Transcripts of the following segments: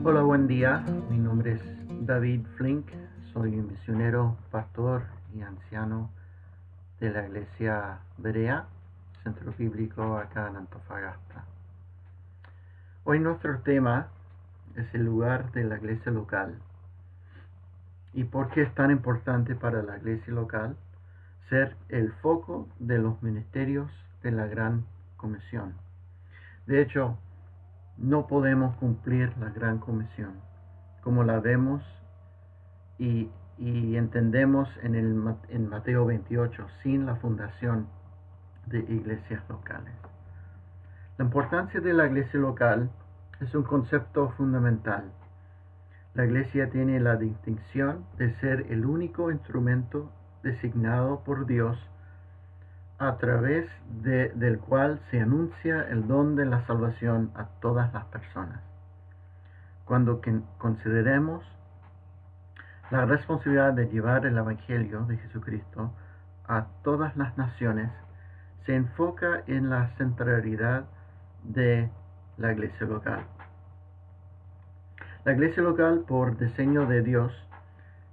Hola, buen día. Mi nombre es David Flink. Soy un misionero, pastor y anciano de la iglesia Berea, centro bíblico acá en Antofagasta. Hoy nuestro tema es el lugar de la iglesia local y por qué es tan importante para la iglesia local ser el foco de los ministerios de la Gran Comisión. De hecho, no podemos cumplir la Gran Comisión como la vemos y entendemos en Mateo 28 sin la fundación de iglesias locales. La importancia de la iglesia local es un concepto fundamental. La iglesia tiene la distinción de ser el único instrumento designado por Dios a través del cual se anuncia el don de la salvación a todas las personas. Cuando consideremos la responsabilidad de llevar el Evangelio de Jesucristo a todas las naciones, se enfoca en la centralidad de la iglesia local. La iglesia local, por diseño de Dios,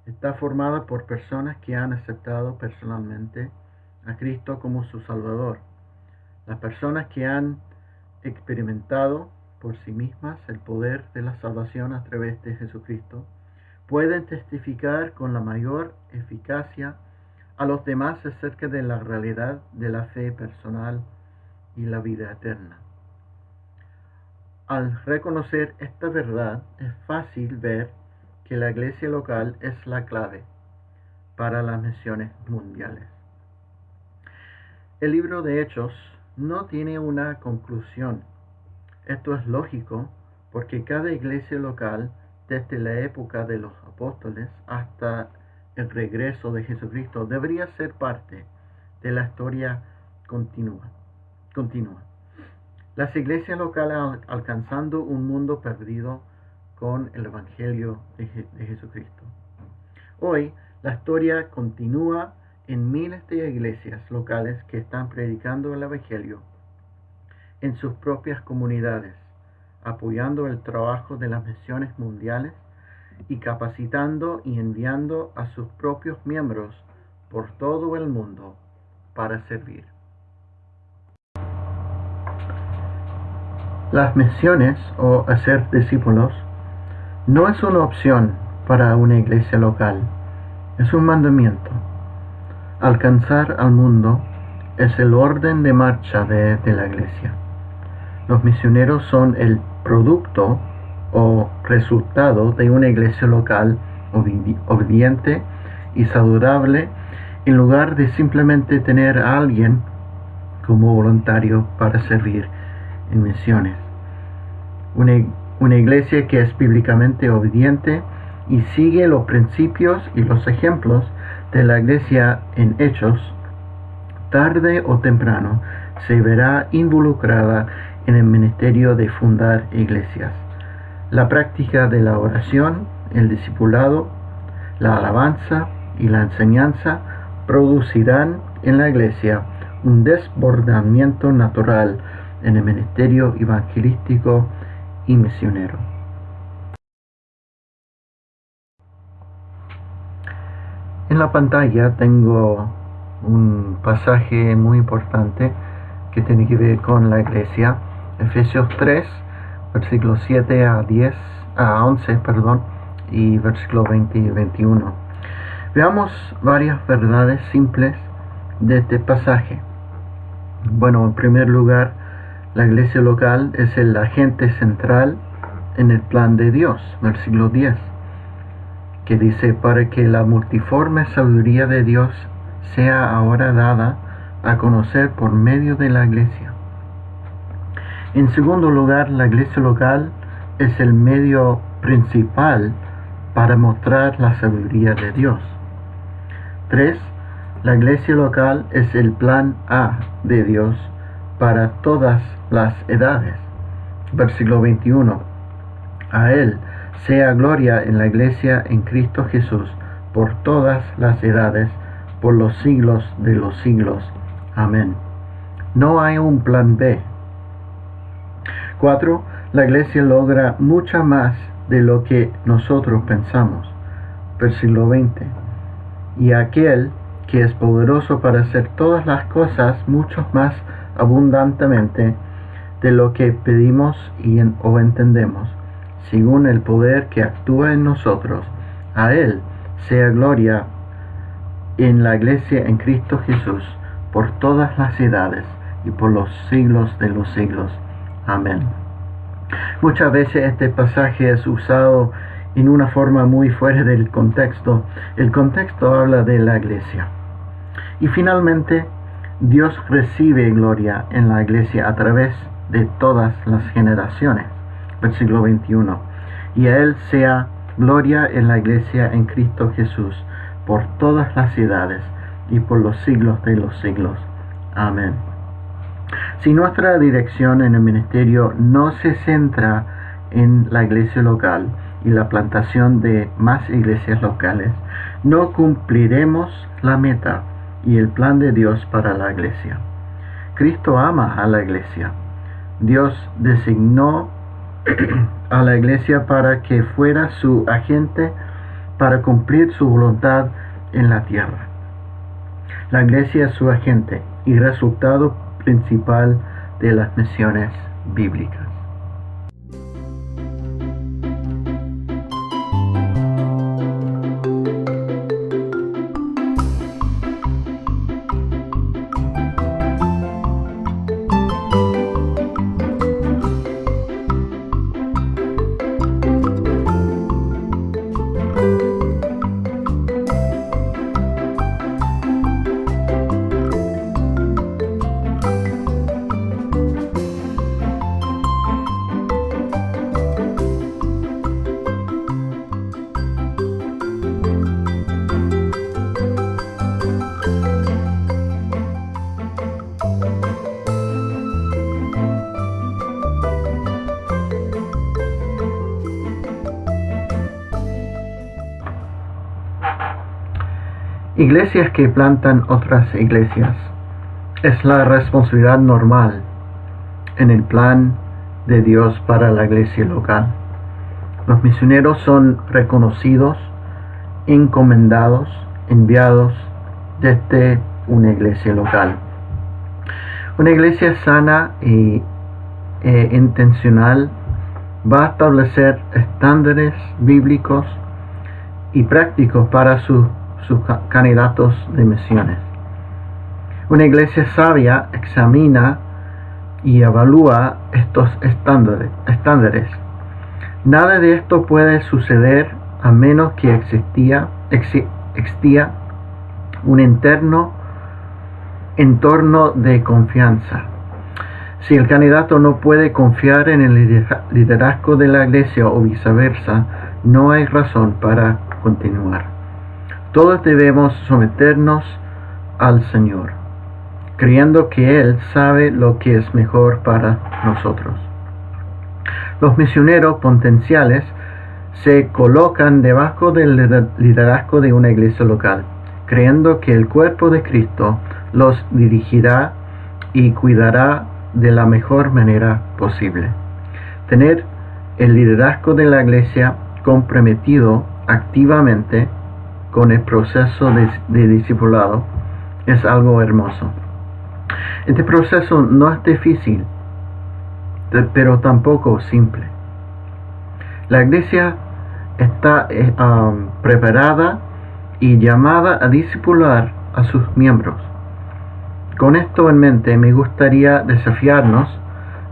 está formada por personas que han aceptado personalmente a Cristo como su Salvador. Las personas que han experimentado por sí mismas el poder de la salvación a través de Jesucristo pueden testificar con la mayor eficacia a los demás acerca de la realidad de la fe personal y la vida eterna. Al reconocer esta verdad, es fácil ver que la iglesia local es la clave para las misiones mundiales. El libro de Hechos no tiene una conclusión. Esto es lógico porque cada iglesia local, desde la época de los apóstoles hasta el regreso de Jesucristo, debería ser parte de la historia continua. Las iglesias locales alcanzando un mundo perdido con el Evangelio de Jesucristo. Hoy, la historia continúa en miles de iglesias locales que están predicando el Evangelio en sus propias comunidades, apoyando el trabajo de las misiones mundiales y capacitando y enviando a sus propios miembros por todo el mundo para servir. Las misiones o hacer discípulos no es una opción para una iglesia local, es un mandamiento. Alcanzar al mundo es el orden de marcha de la iglesia. Los misioneros son el producto o resultado de una iglesia local obediente y saludable, en lugar de simplemente tener a alguien como voluntario para servir en misiones. Una iglesia que es bíblicamente obediente y sigue los principios y los ejemplos de la iglesia en Hechos, tarde o temprano se verá involucrada en el ministerio de fundar iglesias. La práctica de la oración, el discipulado, la alabanza y la enseñanza producirán en la iglesia un desbordamiento natural en el ministerio evangelístico y misionero. En la pantalla tengo un pasaje muy importante que tiene que ver con la iglesia. Efesios 3, versículos 7 a 11, y versículo 20 y 21. Veamos varias verdades simples de este pasaje. Bueno, en primer lugar, la iglesia local es el agente central en el plan de Dios, versículo 10, que dice: para que la multiforme sabiduría de Dios sea ahora dada a conocer por medio de la iglesia. En segundo lugar, la iglesia local es el medio principal para mostrar la sabiduría de Dios. 3. La iglesia local es el plan A de Dios para todas las edades. Versículo 21. A Él sea gloria en la iglesia en Cristo Jesús por todas las edades, por los siglos de los siglos. Amén. No hay un plan B. 4. La iglesia logra mucho más de lo que nosotros pensamos. Versículo 20. Y aquel que es poderoso para hacer todas las cosas mucho más abundantemente de lo que pedimos o entendemos, según el poder que actúa en nosotros, a Él sea gloria en la Iglesia en Cristo Jesús, por todas las edades y por los siglos de los siglos. Amén. Muchas veces este pasaje es usado en una forma muy fuera del contexto. El contexto habla de la Iglesia. Y finalmente, Dios recibe gloria en la Iglesia a través de todas las generaciones. Versículo 21. Y a Él sea gloria en la Iglesia en Cristo Jesús, por todas las edades y por los siglos de los siglos. Amén. Si nuestra dirección en el ministerio no se centra en la iglesia local y la plantación de más iglesias locales, no cumpliremos la meta y el plan de Dios para la iglesia. Cristo ama a la iglesia. Dios designó a la iglesia para que fuera su agente para cumplir su voluntad en la tierra. La iglesia es su agente y resultado principal de las misiones bíblicas. Iglesias que plantan otras iglesias es la responsabilidad normal en el plan de Dios para la iglesia local. Los misioneros son reconocidos, encomendados, enviados desde una iglesia local. Una iglesia sana e intencional va a establecer estándares bíblicos y prácticos para sus candidatos de misiones. Una iglesia sabia examina y evalúa estos estándares. Nada de esto puede suceder a menos que existía un entorno de confianza. Si el candidato no puede confiar en el liderazgo de la iglesia o viceversa, no hay razón para continuar. Todos debemos someternos al Señor, creyendo que Él sabe lo que es mejor para nosotros. Los misioneros potenciales se colocan debajo del liderazgo de una iglesia local, creyendo que el cuerpo de Cristo los dirigirá y cuidará de la mejor manera posible. Tener el liderazgo de la iglesia comprometido activamente con el proceso de discipulado es algo hermoso. Este proceso no es difícil, pero tampoco simple. La iglesia está preparada y llamada a discipular a sus miembros. Con esto en mente, me gustaría desafiarnos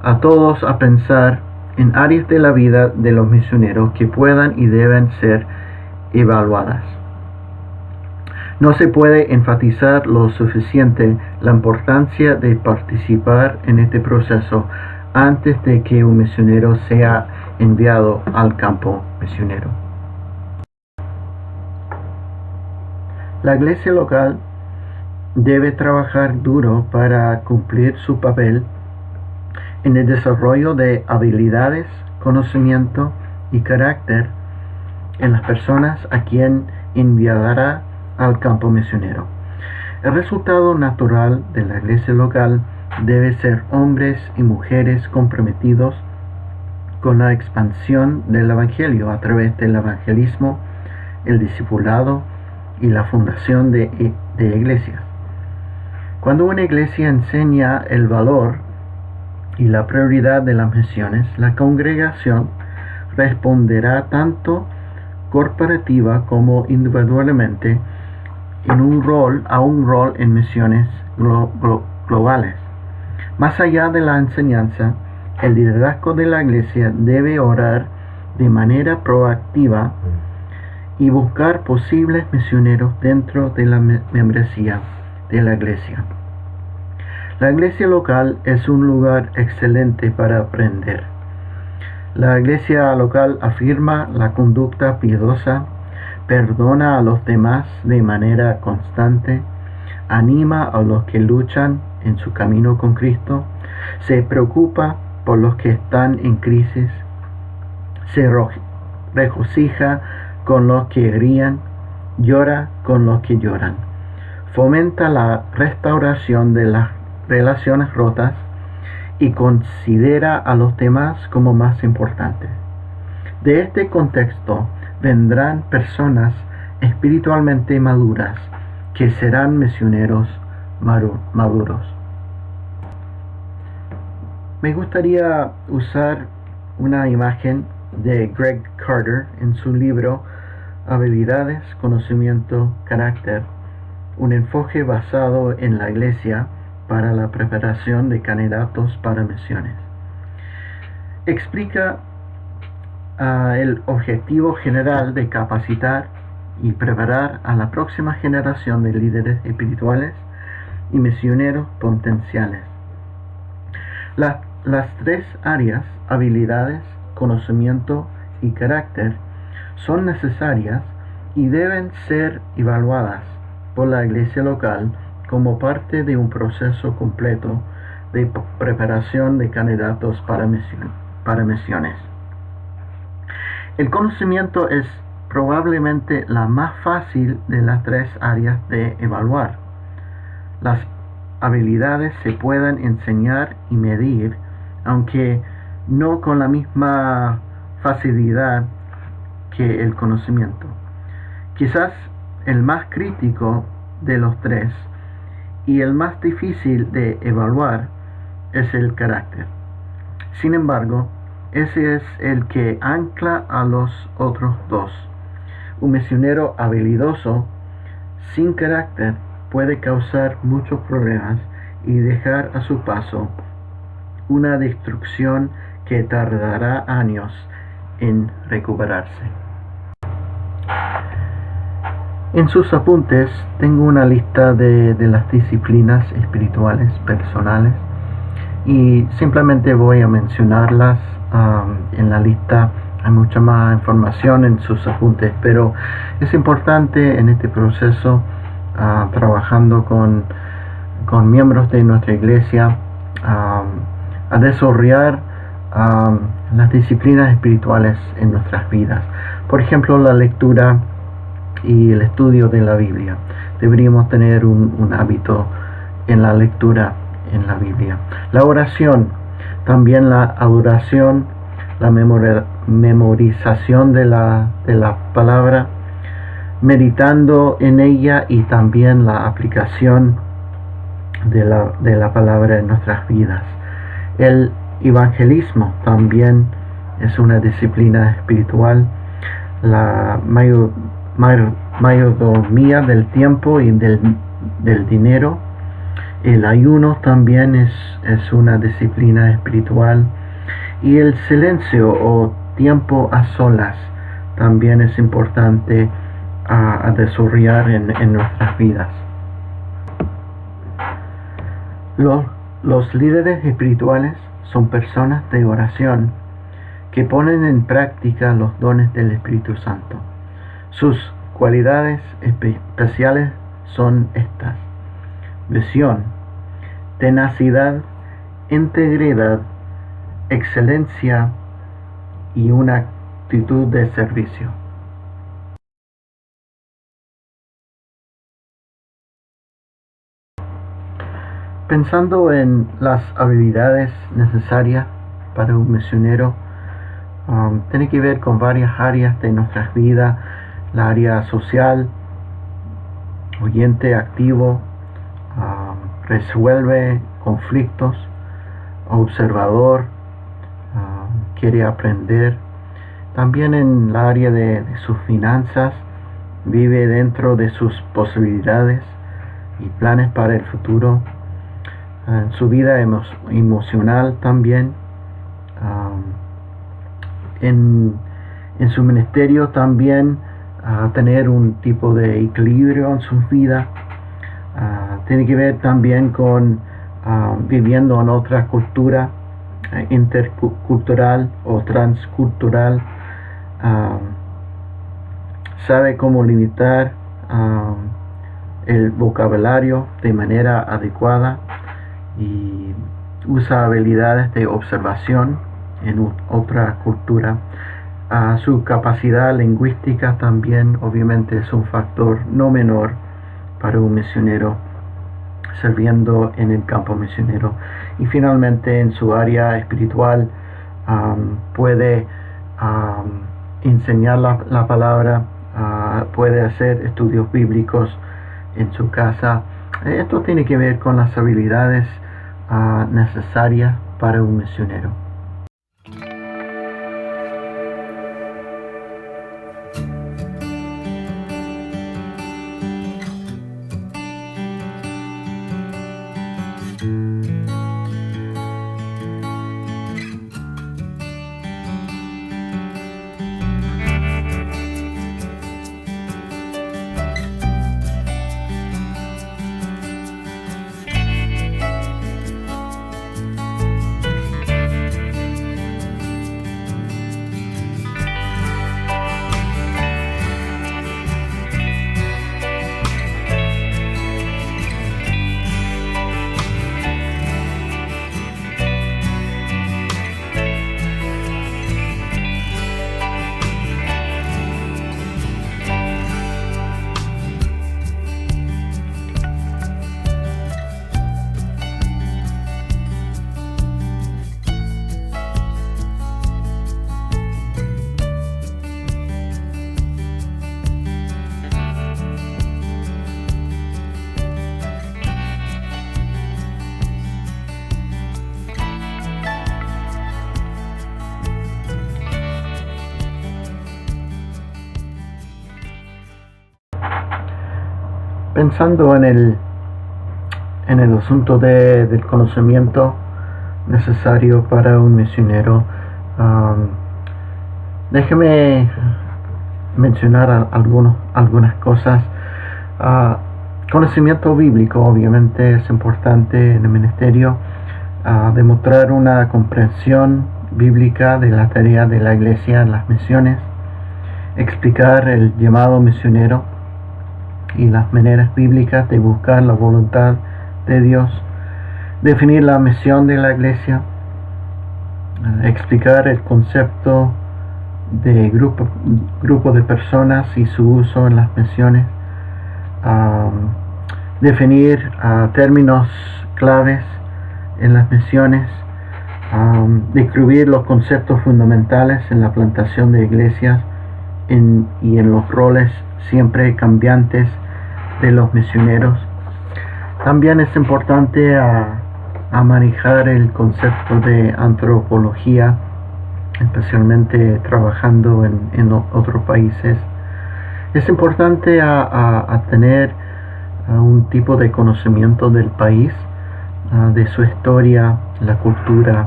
a todos a pensar en áreas de la vida de los misioneros que puedan y deben ser evaluadas. No se puede enfatizar lo suficiente la importancia de participar en este proceso antes de que un misionero sea enviado al campo misionero. La iglesia local debe trabajar duro para cumplir su papel en el desarrollo de habilidades, conocimiento y carácter en las personas a quien enviará al campo misionero. El resultado natural de la iglesia local debe ser hombres y mujeres comprometidos con la expansión del Evangelio a través del evangelismo, el discipulado y la fundación de iglesias. Cuando una iglesia enseña el valor y la prioridad de las misiones, la congregación responderá tanto corporativa como individualmente a un rol en misiones globales. Más allá de la enseñanza, el liderazgo de la iglesia debe orar de manera proactiva y buscar posibles misioneros dentro de la membresía de la iglesia. La iglesia local es un lugar excelente para aprender. La iglesia local afirma la conducta piadosa, perdona a los demás de manera constante, anima a los que luchan en su camino con Cristo, se preocupa por los que están en crisis, se regocija con los que ríen, llora con los que lloran, fomenta la restauración de las relaciones rotas y considera a los demás como más importantes. De este contexto vendrán personas espiritualmente maduras que serán misioneros maduros. Me gustaría usar una imagen de Greg Carter en su libro Habilidades, Conocimiento, Carácter, un enfoque basado en la iglesia para la preparación de candidatos para misiones. Explica el objetivo general de capacitar y preparar a la próxima generación de líderes espirituales y misioneros potenciales. Las tres áreas, habilidades, conocimiento y carácter, son necesarias y deben ser evaluadas por la iglesia local como parte de un proceso completo de preparación de candidatos para misiones. El conocimiento es probablemente la más fácil de las tres áreas de evaluar. Las habilidades se pueden enseñar y medir, aunque no con la misma facilidad que el conocimiento. Quizás el más crítico de los tres y el más difícil de evaluar es el carácter. Sin embargo, ese es el que ancla a los otros dos. Un misionero habilidoso sin carácter puede causar muchos problemas y dejar a su paso una destrucción que tardará años en recuperarse. En sus apuntes tengo una lista de las disciplinas espirituales personales y simplemente voy a mencionarlas. En la lista hay mucha más información en sus apuntes, pero es importante en este proceso, trabajando con miembros de nuestra iglesia, a desarrollar las disciplinas espirituales en nuestras vidas. Por ejemplo, la lectura y el estudio de la Biblia. Deberíamos tener un hábito en la lectura en la Biblia. La oración, también la adoración, la memorización de la palabra, meditando en ella y también la aplicación de la palabra en nuestras vidas. El evangelismo también es una disciplina espiritual. La mayordomía del tiempo y del dinero. El ayuno también es una disciplina espiritual, y el silencio o tiempo a solas también es importante a desarrollar en nuestras vidas. Los líderes espirituales son personas de oración que ponen en práctica los dones del Espíritu Santo. Sus cualidades especiales son estas: visión, tenacidad, integridad, excelencia y una actitud de servicio. Pensando en las habilidades necesarias para un misionero, tiene que ver con varias áreas de nuestras vidas: la área social, oyente activo, resuelve conflictos, observador, quiere aprender. También en la área de sus finanzas, vive dentro de sus posibilidades y planes para el futuro. En su vida emocional también. En su ministerio también tener un tipo de equilibrio en su vida. Tiene que ver también con viviendo en otra cultura, intercultural o transcultural. Sabe cómo limitar el vocabulario de manera adecuada y usa habilidades de observación en otra cultura. Su capacidad lingüística también obviamente es un factor no menor para un misionero sirviendo en el campo misionero. Y finalmente, en su área espiritual, puede enseñar la palabra, puede hacer estudios bíblicos en su casa. Esto tiene que ver con las habilidades necesarias para un misionero. Pensando en el asunto del conocimiento necesario para un misionero, déjeme mencionar algunas cosas. Conocimiento bíblico obviamente es importante en el ministerio. Demostrar una comprensión bíblica de la tarea de la iglesia en las misiones, explicar el llamado misionero y las maneras bíblicas de buscar la voluntad de Dios, definir la misión de la iglesia, explicar el concepto de grupo de personas y su uso en las misiones, definir términos claves en las misiones, describir los conceptos fundamentales en la plantación de iglesias y en los roles siempre cambiantes de los misioneros. También es importante a manejar el concepto de antropología, especialmente trabajando en otros países. Es importante a tener un tipo de conocimiento del país, de su historia, la cultura,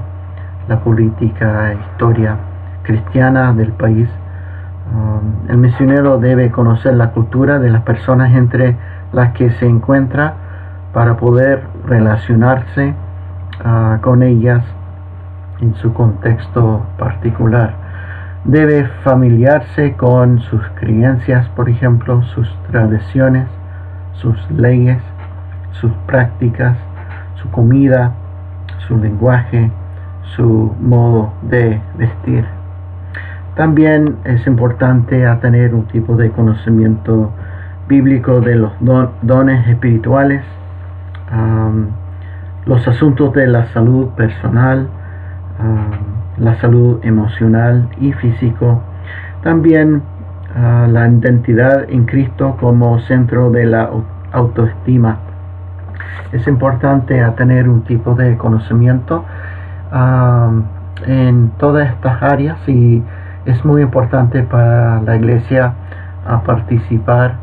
la política, historia cristiana del país. El misionero debe conocer la cultura de las personas entre las que se encuentra para poder relacionarse con ellas en su contexto particular. Debe familiarse con sus creencias, por ejemplo, sus tradiciones, sus leyes, sus prácticas, su comida, su lenguaje, su modo de vestir. También es importante tener un tipo de conocimiento bíblico de los dones espirituales, los asuntos de la salud personal, la salud emocional y físico. También la identidad en Cristo como centro de la autoestima. Es importante tener un tipo de conocimiento en todas estas áreas, y es muy importante para la iglesia participar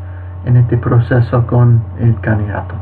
en este proceso con el candidato.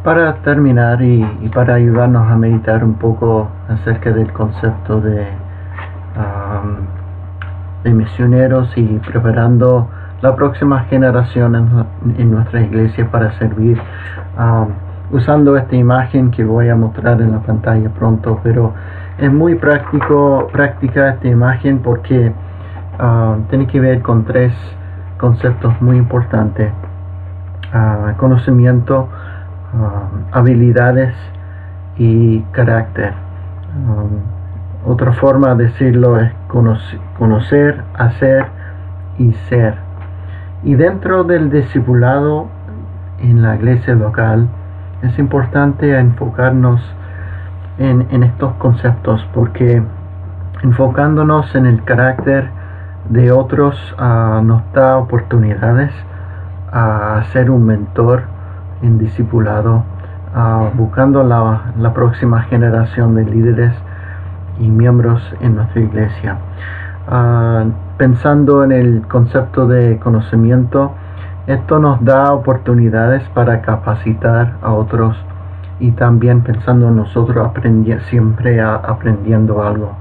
Para terminar y para ayudarnos a meditar un poco acerca del concepto de misioneros y preparando la próxima generación en nuestra iglesia para servir, usando esta imagen que voy a mostrar en la pantalla pronto, pero es muy práctica esta imagen porque tiene que ver con tres conceptos muy importantes: conocimiento, habilidades y carácter. Otra forma de decirlo es conocer, hacer y ser. Y dentro del discipulado en la iglesia local es importante enfocarnos en estos conceptos, porque enfocándonos en el carácter de otros nos da oportunidades a ser un mentor en discipulado, buscando la próxima generación de líderes y miembros en nuestra iglesia. Pensando en el concepto de conocimiento, esto nos da oportunidades para capacitar a otros, y también pensando en nosotros siempre aprendiendo algo.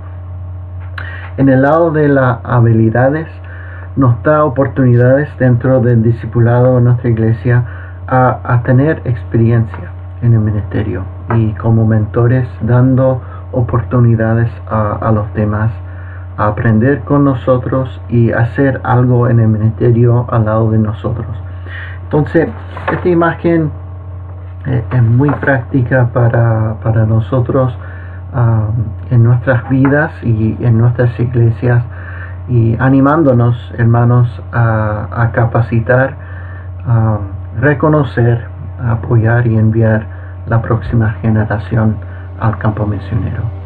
En el lado de las habilidades, nos da oportunidades dentro del discipulado en nuestra iglesia a tener experiencia en el ministerio, y como mentores dando oportunidades a los demás a aprender con nosotros y hacer algo en el ministerio al lado de nosotros. Entonces, esta imagen es muy práctica para nosotros en nuestras vidas y en nuestras iglesias, y animándonos, hermanos, a capacitar, reconocer, apoyar y enviar la próxima generación al campo misionero.